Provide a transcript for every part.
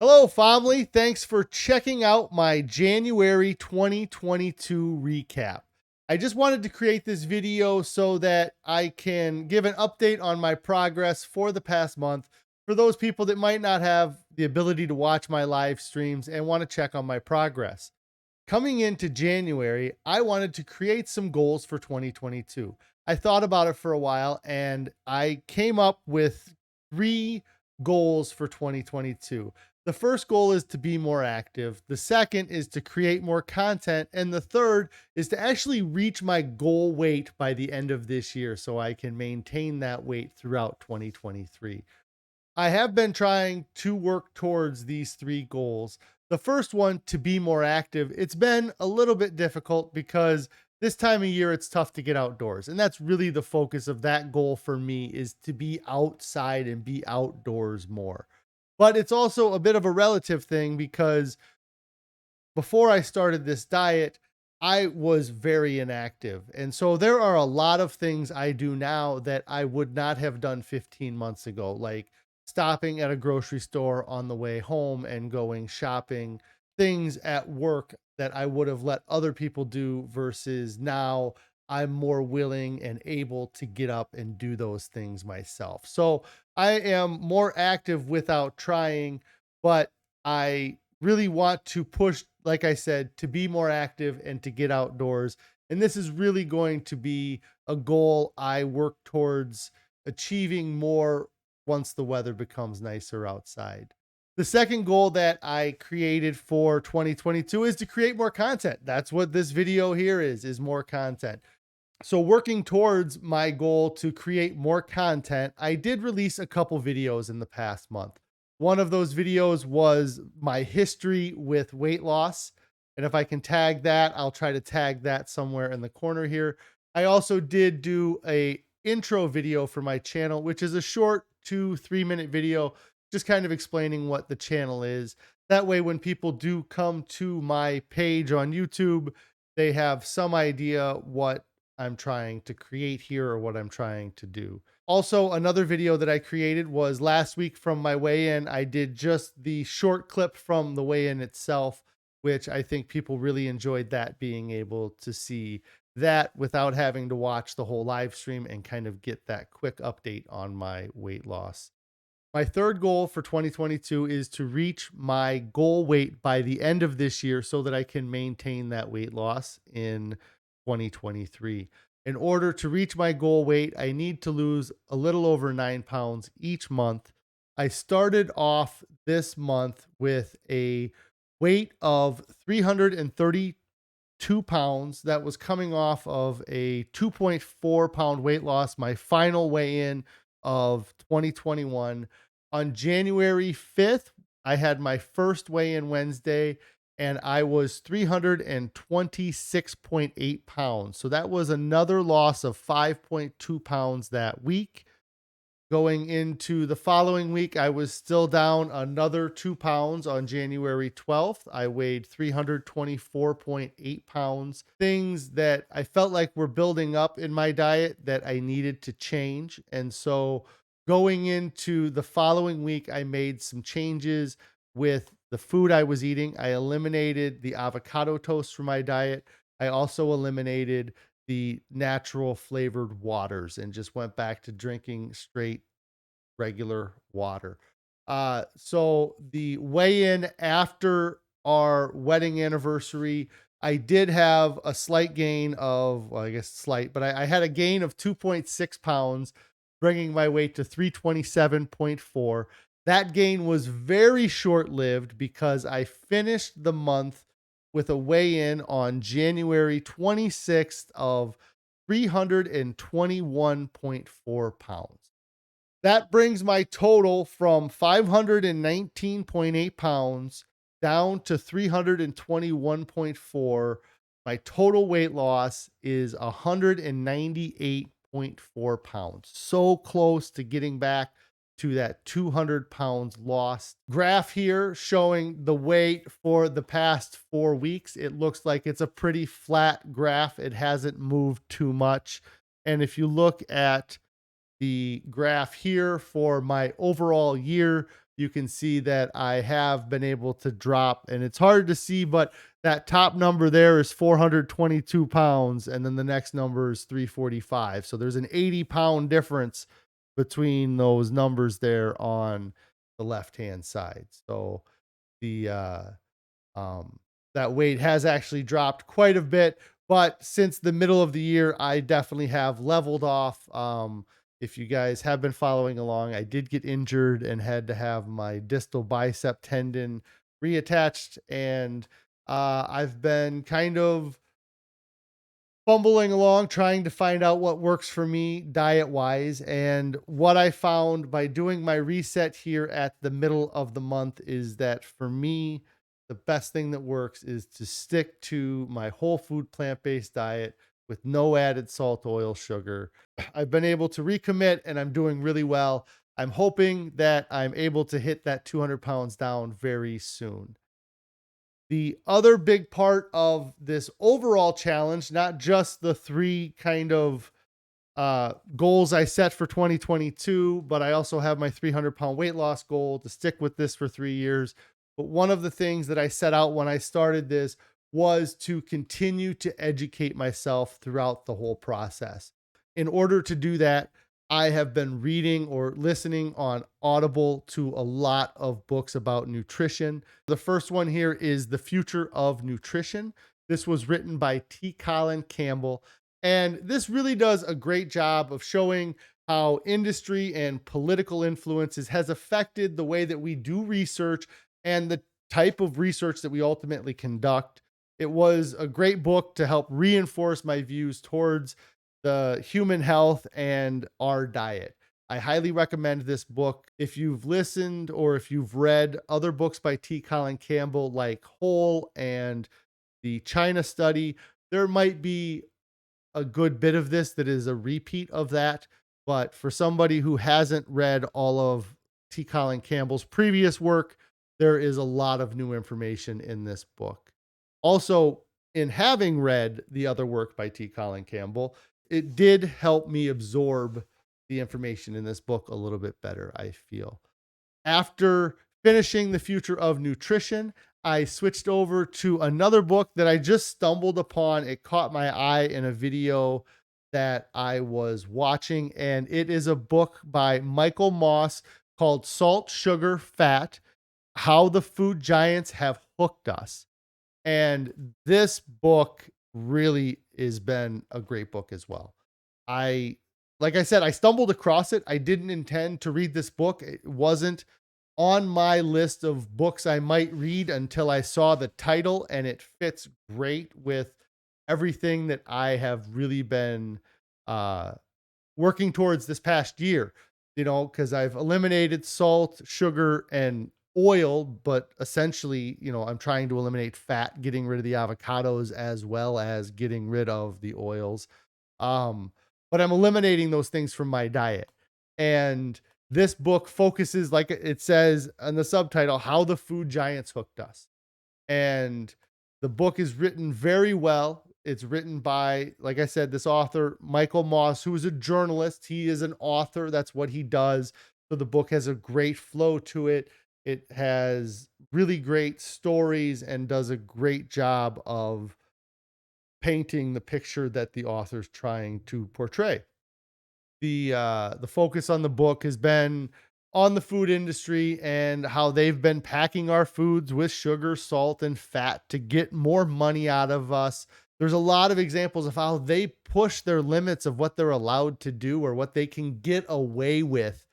Hello, family. Thanks for checking out my January 2022 recap. I just wanted to create this video so that I can give an update on my progress for the past month for those people that might not have the ability to watch my live streams and want to check on my progress. Coming into January, I wanted to create some goals for 2022. I thought about it for a while and I came up with 3 goals for 2022. The first goal is to be more active. The second is to create more content. And the third is to actually reach my goal weight by the end of this year so I can maintain that weight throughout 2023. I have been trying to work towards these 3 goals. The first one, to be more active, it's been a little bit difficult because this time of year it's tough to get outdoors. And that's really the focus of that goal for me, is to be outside and be outdoors more. But it's also a bit of a relative thing because before I started this diet, I was very inactive. And so there are a lot of things I do now that I would not have done 15 months ago, like stopping at a grocery store on the way home and going shopping, things at work that I would have let other people do versus now I'm more willing and able to get up and do those things myself. So I am more active without trying, but I really want to push, like I said, to be more active and to get outdoors. And this is really going to be a goal I work towards achieving more once the weather becomes nicer outside. The second goal that I created for 2022 is to create more content. That's what this video here is more content. So working towards my goal to create more content, I did release a couple videos in the past month. One of those videos was my history with weight loss. And if I can tag that, I'll try to tag that somewhere in the corner here. I also did do a intro video for my channel, which is a short 2-3 minute video, just kind of explaining what the channel is. That way, when people do come to my page on YouTube, they have some idea what I'm trying to create here or what I'm trying to do. Also, another video that I created was last week from my weigh-in. I did just the short clip from the weigh-in itself, which I think people really enjoyed, that being able to see that without having to watch the whole live stream and kind of get that quick update on my weight loss. My third goal for 2022 is to reach my goal weight by the end of this year so that I can maintain that weight loss in 2023. In order to reach my goal weight, I need to lose a little over 9 pounds each month. I started off this month with a weight of 332 pounds. That was coming off of a 2.4 pound weight loss, my final weigh in of 2021. On January 5th, I had my first weigh in Wednesday and I was 326.8 pounds. So that was another loss of 5.2 pounds that week. Going into the following week, I was still down another 2 pounds on January 12th. I weighed 324.8 pounds. Things that I felt like were building up in my diet that I needed to change. And so going into the following week, I made some changes with the food I was eating. I eliminated the avocado toast from my diet. I also eliminated the natural flavored waters and just went back to drinking straight regular water. So the weigh-in after our wedding anniversary, I did have a slight gain of, well, I guess slight, but I had a gain of 2.6 pounds, bringing my weight to 327.4. That gain was very short-lived because I finished the month with a weigh-in on January 26th of 321.4 pounds. That brings my total from 519.8 pounds down to 321.4. My total weight loss is 198.4 pounds. So close to getting back to that 200 pounds lost. Graph here showing the weight for the past 4 weeks. It looks like it's a pretty flat graph. It hasn't moved too much. And if you look at the graph here for my overall year, you can see that I have been able to drop, and it's hard to see, but that top number there is 422 pounds, and then the next number is 345. So there's an 80-pound difference between those numbers there on the left-hand side. So the um, that weight has actually dropped quite a bit, but since the middle of the year, I definitely have leveled off. If you guys have been following along, I did get injured and had to have my distal bicep tendon reattached, and I've been kind of fumbling along trying to find out what works for me diet wise. And what I found by doing my reset here at the middle of the month is that for me, the best thing that works is to stick to my whole food plant based diet with no added salt, oil, sugar. I've been able to recommit and I'm doing really well. I'm hoping that I'm able to hit that 200 pounds down very soon. The other big part of this overall challenge, not just the three kind of goals I set for 2022, but I also have my 300-pound weight loss goal to stick with this for 3 years. But one of the things that I set out when I started this was to continue to educate myself throughout the whole process. In order to do that, I have been reading or listening on Audible to a lot of books about nutrition. The first one here is The Future of Nutrition. This was written by Colin Campbell. And this really does a great job of showing how industry and political influences has affected the way that we do research and the type of research that we ultimately conduct. It was a great book to help reinforce my views towards the human health and our diet. I highly recommend this book. If you've listened or if you've read other books by Colin Campbell, like Whole and the China Study, there might be a good bit of this that is a repeat of that. But for somebody who hasn't read all of Colin Campbell's previous work, there is a lot of new information in this book. Also, in having read the other work by Colin Campbell, it did help me absorb the information in this book a little bit better, I feel. After finishing The Future of Nutrition, I switched over to another book that I just stumbled upon. It caught my eye in a video that I was watching, and it is a book by Michael Moss called Salt, Sugar, Fat: How the Food Giants Have Hooked Us. And this book really has been a great book as well. I, like I said, I stumbled across it. I didn't intend to read this book. It wasn't on my list of books I might read until I saw the title, and it fits great with everything that I have really been uh, working towards this past year, because I've eliminated salt, sugar, and oil, but essentially, I'm trying to eliminate fat, getting rid of the avocados as well as getting rid of the oils. But I'm eliminating those things from my diet. And this book focuses, like it says on the subtitle, How the Food Giants Hooked Us. And the book is written very well. It's written by, like I said, this author, Michael Moss, who is a journalist. He is an author. That's what he does. So the book has a great flow to it. It has really great stories and does a great job of painting the picture that the author's trying to portray. The focus on the book has been on the food industry and how they've been packing our foods with sugar, salt, and fat to get more money out of us. There's a lot of examples of how they push their limits of what they're allowed to do or what they can get away with.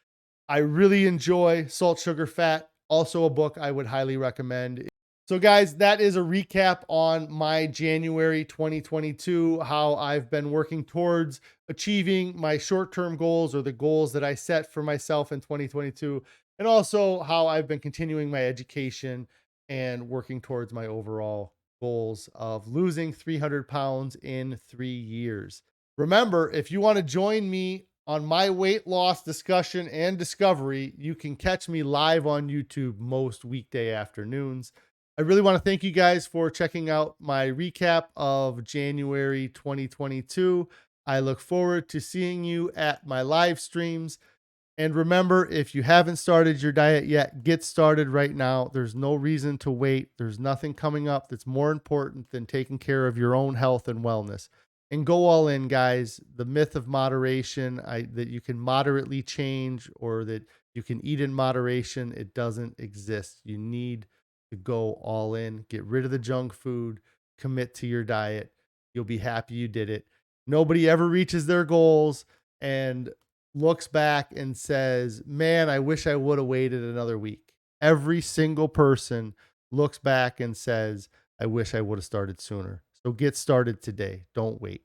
I really enjoy Salt, Sugar, Fat. Also a book I would highly recommend. So guys, that is a recap on my January 2022, how I've been working towards achieving my short-term goals or the goals that I set for myself in 2022, and also how I've been continuing my education and working towards my overall goals of losing 300 pounds in 3 years. Remember, if you want to join me on my weight loss discussion and discovery, you can catch me live on YouTube most weekday afternoons. I really want to thank you guys for checking out my recap of January 2022. I look forward to seeing you at my live streams. And remember, if you haven't started your diet yet, get started right now. There's no reason to wait. There's nothing coming up that's more important than taking care of your own health and wellness. And go all in, guys. The myth of moderation, that you can moderately change or that you can eat in moderation, it doesn't exist. You need to go all in. Get rid of the junk food, commit to your diet. You'll be happy you did it. Nobody ever reaches their goals and looks back and says, man, I wish I would have waited another week. Every single person looks back and says, I wish I would have started sooner. So get started today. Don't wait.